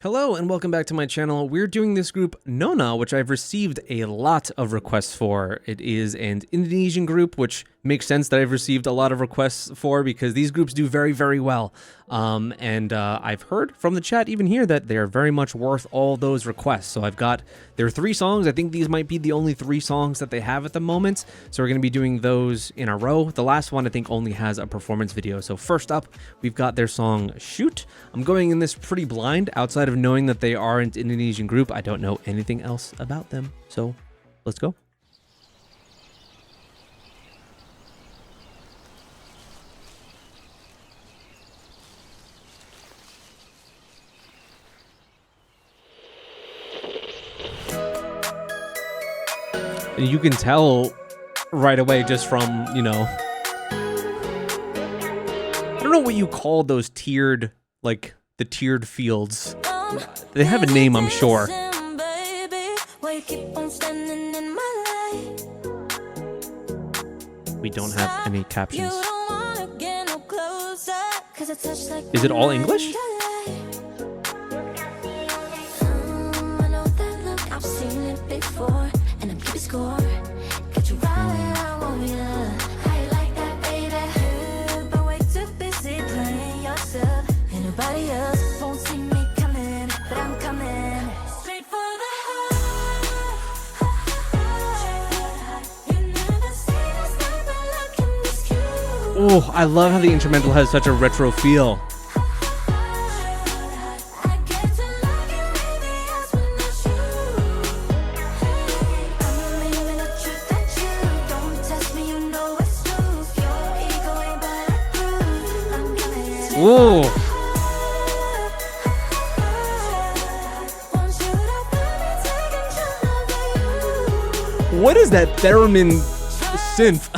Hello and welcome back to my channel. We're doing this group Nona, which I've received a lot of requests for. It is an Indonesian group, which makes sense that I've received a lot of requests for because these groups do very, very well. I've heard from the chat even here that they're very much worth all those requests. So I've got their 3 songs. I think these might be the only 3 songs that they have at the moment. So we're going to be doing those in a row. The last one I think only has a performance video. So first up, we've got their song Shoot. I'm going in this pretty blind. Outside of knowing that they are an Indonesian group, I don't know anything else about them. So let's go. And you can tell right away just from, I don't know what you call those tiered, like the tiered fields. They have a name, I'm sure. We don't have any captions. Is it all English? Oh, I love how the instrumental has such a retro feel. Ooh. What is that theremin synth?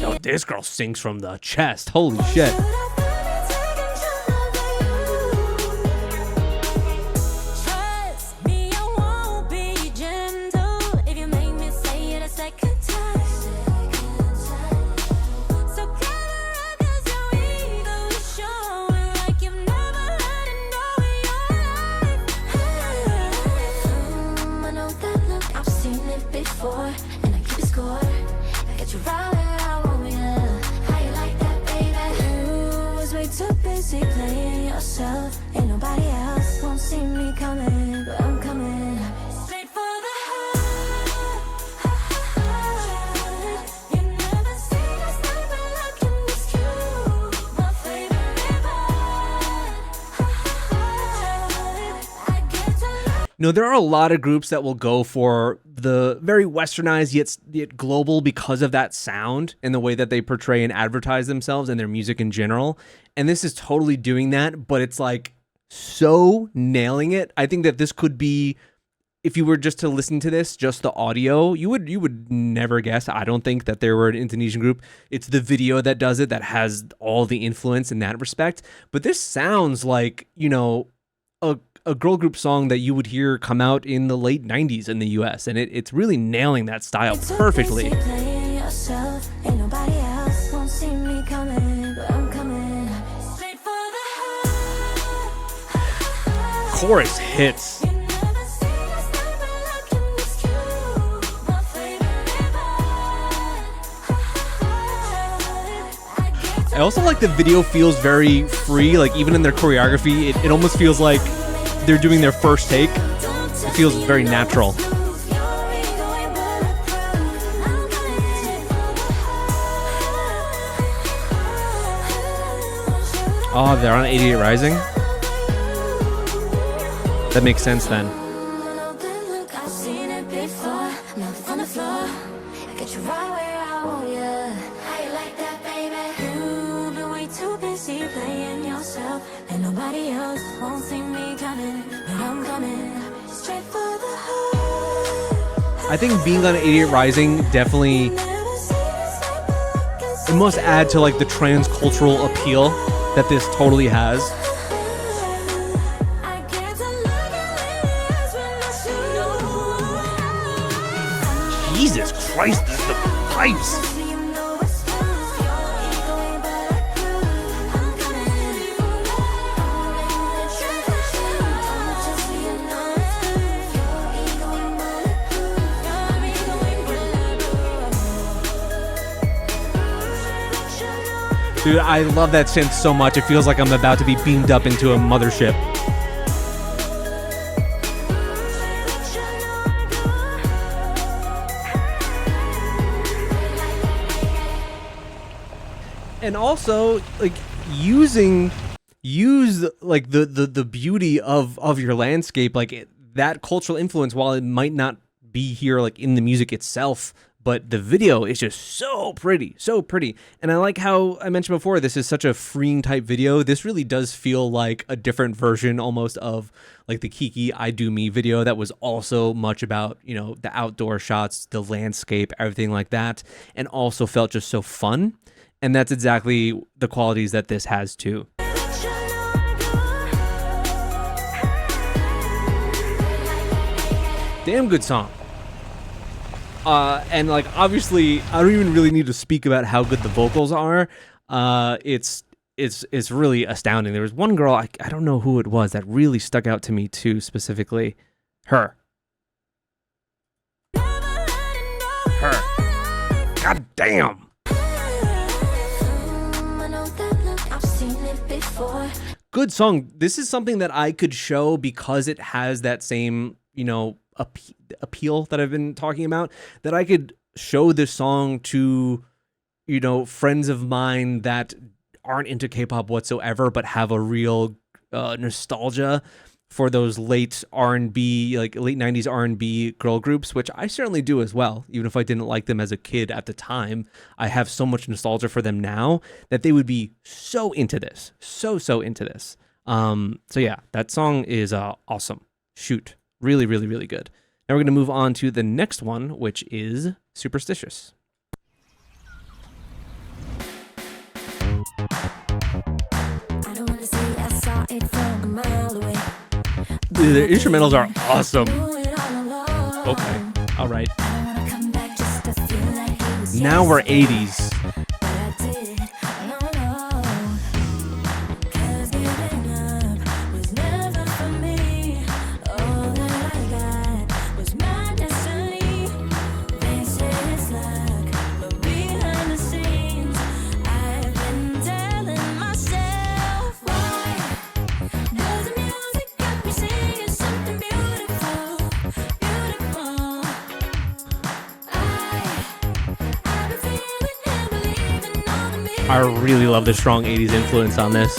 Yo, this girl sings from the chest. Holy shit. Ain't nobody else won't see me coming, but I'm coming straight for the heart. You never seen a sniper like in this cube. My favorite I get to love. There are a lot of groups that will go for the very westernized yet global because of that sound and the way that they portray and advertise themselves and their music in general. And this is totally doing that, but it's like so nailing it. I think that this could be, if you were just to listen to this, just the audio, you would never guess. I don't think that they were an Indonesian group. It's the video that does it, that has all the influence in that respect. But this sounds like, a girl group song that you would hear come out in the late 90s in the US, and it's really nailing that style perfectly. Chorus hits. I also like the video feels very free, like even in their choreography, it almost feels like they're doing their first take. It feels very natural. Oh, they're on 88 Rising? That makes sense then. I think being on 88 Rising definitely, it must add to like the trans-cultural appeal that this totally has. Jesus Christ, the pipes! Dude, I love that synth so much. It feels like I'm about to be beamed up into a mothership. And also, like, use like the beauty of your landscape, like that cultural influence, while it might not be here like in the music itself, but the video is just so pretty, so pretty. And I like how I mentioned before, this is such a freeing type video. This really does feel like a different version almost of like the Kiki I Do Me video that was also much about, you know, the outdoor shots, the landscape, everything like that, and also felt just so fun. And that's exactly the qualities that this has too. Damn good song. And like, obviously, I don't even really need to speak about how good the vocals are. It's really astounding. There was one girl, I don't know who it was, that really stuck out to me too, specifically. Her. God damn. Good song. This is something that I could show because it has that same, you know, appeal that I've been talking about, that I could show this song to, you know, friends of mine that aren't into K-pop whatsoever, but have a real nostalgia for those late R&B, like late 90s R&B girl groups, which I certainly do as well. Even if I didn't like them as a kid at the time, I have so much nostalgia for them now that they would be so into this, so into this. So yeah, that song is awesome. Shoot. Really, really, really good. Now we're going to move on to the next one, which is Superstitious. Dude, the instrumentals are awesome. Okay, all right. Now we're 80s. I really love the strong 80s influence on this.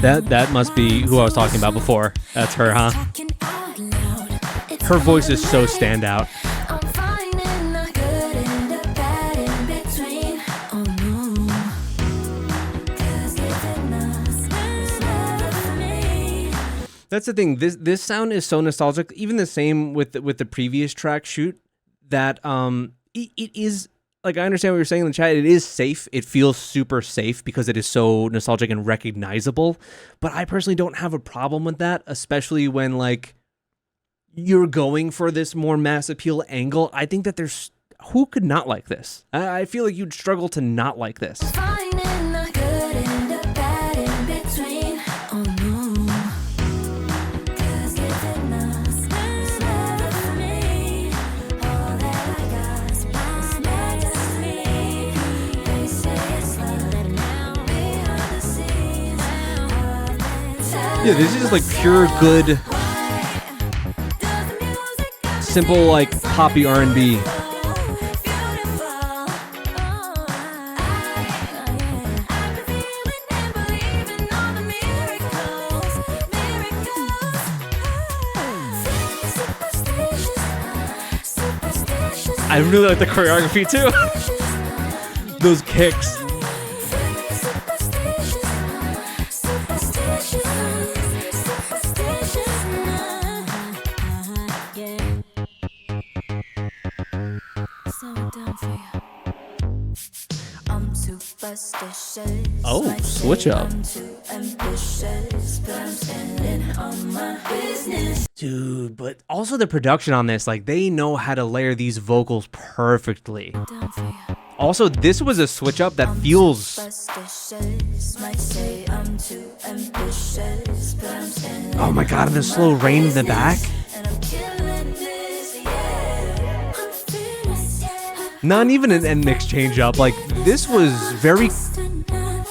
That must be who I was talking about before. That's her, huh? Her voice is so standout. That's the thing. This sound is so nostalgic. Even the same with the previous track, Shoot. That it is, like, I understand what you're saying in the chat. It is safe. It feels super safe because it is so nostalgic and recognizable. But I personally don't have a problem with that, especially when, like, you're going for this more mass appeal angle. I think that there's, who could not like this? I feel like you'd struggle to not like this. Yeah, this is just like pure good, simple, like, poppy R&B. I really like the choreography too. Those kicks. Oh, switch up. ambitious, but I'm standing on my business. Dude, but also the production on this, like they know how to layer these vocals perfectly. Down for you. Also, this was a switch up that feels Superstitious, might say I'm too ambitious, but I'm standing oh my god, and the slow rain in the back. and I'm killing this, yeah. I'm fearless, yeah. Not even an end mix change up. Like this was very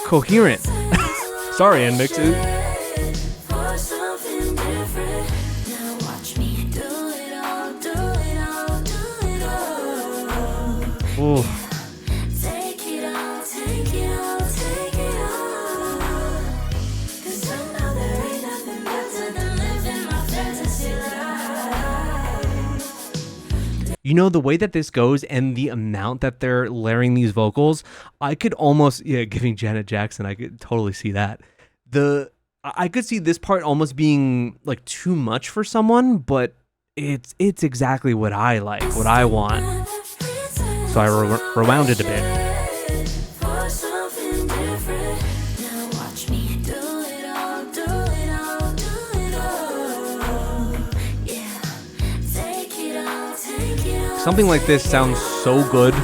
coherent. Sorry, end mixes. For something different. Now watch me do it all, do it all, do it all. Ooh. Take it all, take it all, take it all. 'Cause I know there ain't nothing better than living my fantasy life. You know, the way that this goes and the amount that they're layering these vocals, I could almost, giving Janet Jackson, I could totally see that. I could see this part almost being like too much for someone, but it's exactly what I like, what I want. So I rewound it a bit. For something different. Now watch me do it all, do it all, do it all. Yeah. Take it all, take it all. Something like this sounds so good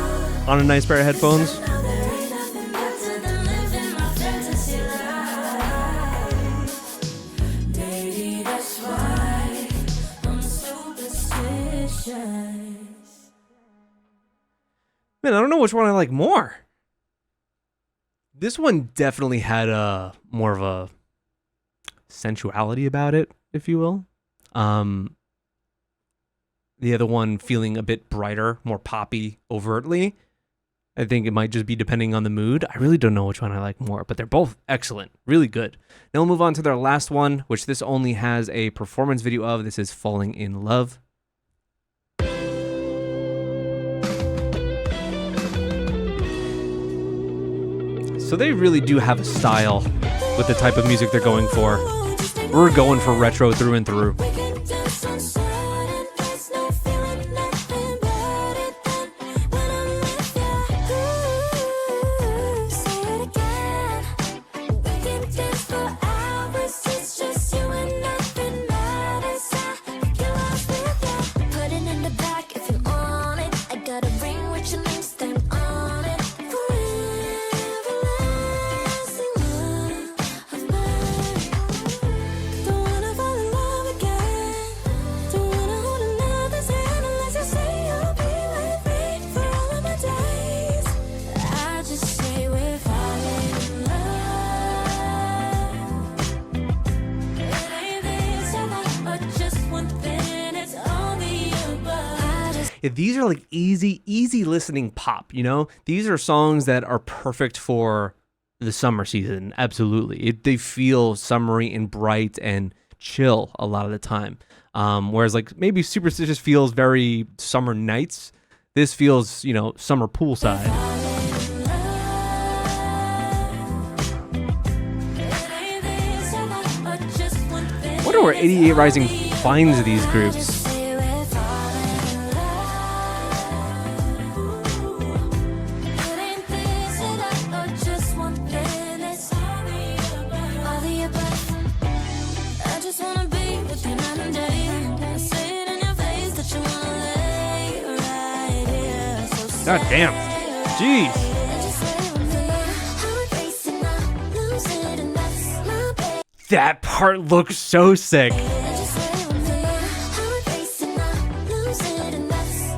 on a nice pair of headphones. Now there ain't nothing better than living my fantasy life. Maybe that's why I'm superstitious. Man, I don't know which one I like more. This one definitely had a more of a sensuality about it, if you will. The other one feeling a bit brighter, more poppy overtly. I think it might just be depending on the mood. I really don't know which one I like more, but they're both excellent, really good. Now we'll move on to their last one, which this only has a performance video of. This is Falling in Love. So they really do have a style with the type of music they're going for. We're going for retro through and through. We can dance on Saturday, there's no feeling nothing better than when I'm with you. Say it again. We can dance for hours, it's just you and nothing matters. I get lost with you. Put it in the back if you want it. I got a ring with your name stamped on it. Forever lasting love of mine. Don't wanna fall in love again. Don't wanna hold another's hand unless you say you'll be with me for all of my days. I just say we're falling in love. It ain't this or that, but just one thing. It's all the above. I just Yeah, these are like easy listening pop, you know? These are songs that are perfect for the summer season, absolutely. They feel summery and bright and chill a lot of the time. Whereas like maybe Superstitious feels very summer nights. This feels, summer poolside. I wonder where 88 Rising finds these groups. God damn. Jeez. That part looks so sick.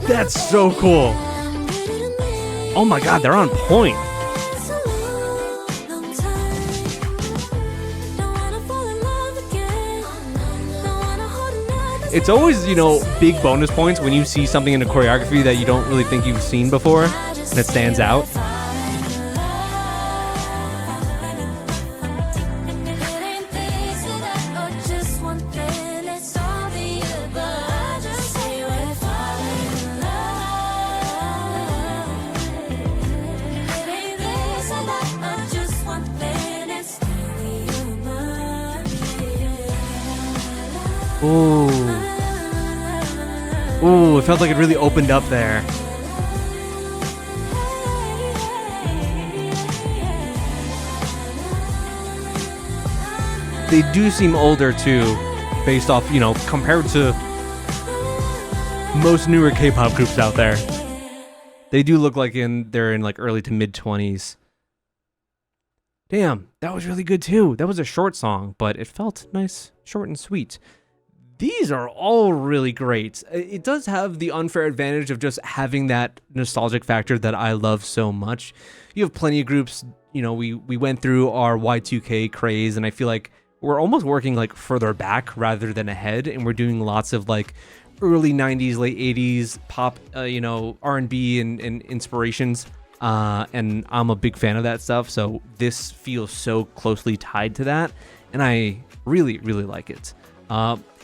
That's so cool. Oh my god, they're on point. It's always, big bonus points when you see something in a choreography that you don't really think you've seen before and it stands out. Ooh. Ooh, it felt like it really opened up there. they do seem older too, based off, you know, compared to most newer K-pop groups out there. They do look like they're in like early to mid 20s. Damn, that was really good too. That was a short song, but it felt nice, short and sweet. These are all really great. It does have the unfair advantage of just having that nostalgic factor that I love so much. You have plenty of groups, you know, we went through our Y2K craze, and I feel like we're almost working like further back rather than ahead, and we're doing lots of like early 90s, late 80s pop, you know, R&B and inspirations. And I'm a big fan of that stuff, so this feels so closely tied to that, and I really, really like it.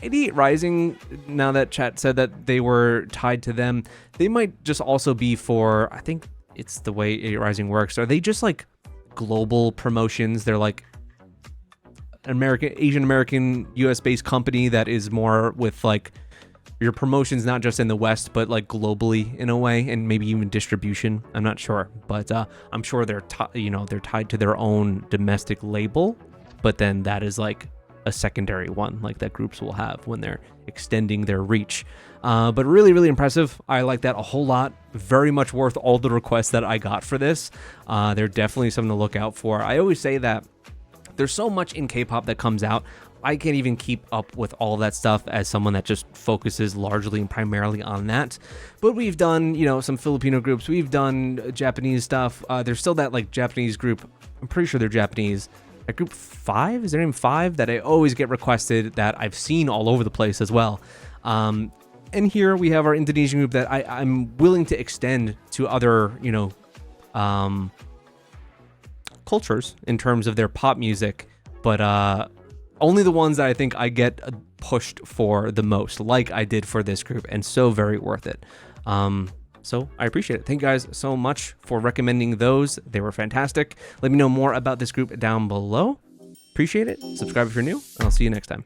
88 Rising, now that chat said that they were tied to them, they might just also be for, I think it's the way 88 Rising works. Are they just like global promotions? They're like Asian American, US based company that is more with like your promotions not just in the West but like globally in a way, and maybe even distribution. I'm not sure, but I'm sure they're they're tied to their own domestic label, but then that is like a secondary one like that groups will have when they're extending their reach. But really, really impressive. I like that a whole lot. Very much worth all the requests that I got for this. They're definitely something to look out for. I always say that there's so much in K-pop that comes out. I can't even keep up with all that stuff as someone that just focuses largely and primarily on that. But we've done, you know, some Filipino groups. We've done Japanese stuff. There's still that like Japanese group. I'm pretty sure they're Japanese. That group 5, is their name 5? That I always get requested, that I've seen all over the place as well. And here we have our Indonesian group that I'm willing to extend to other, you know, cultures in terms of their pop music, but only the ones that I think I get pushed for the most, like I did for this group, and so very worth it. So I appreciate it. Thank you guys so much for recommending those. They were fantastic. Let me know more about this group down below. Appreciate it. Subscribe if you're new, and I'll see you next time.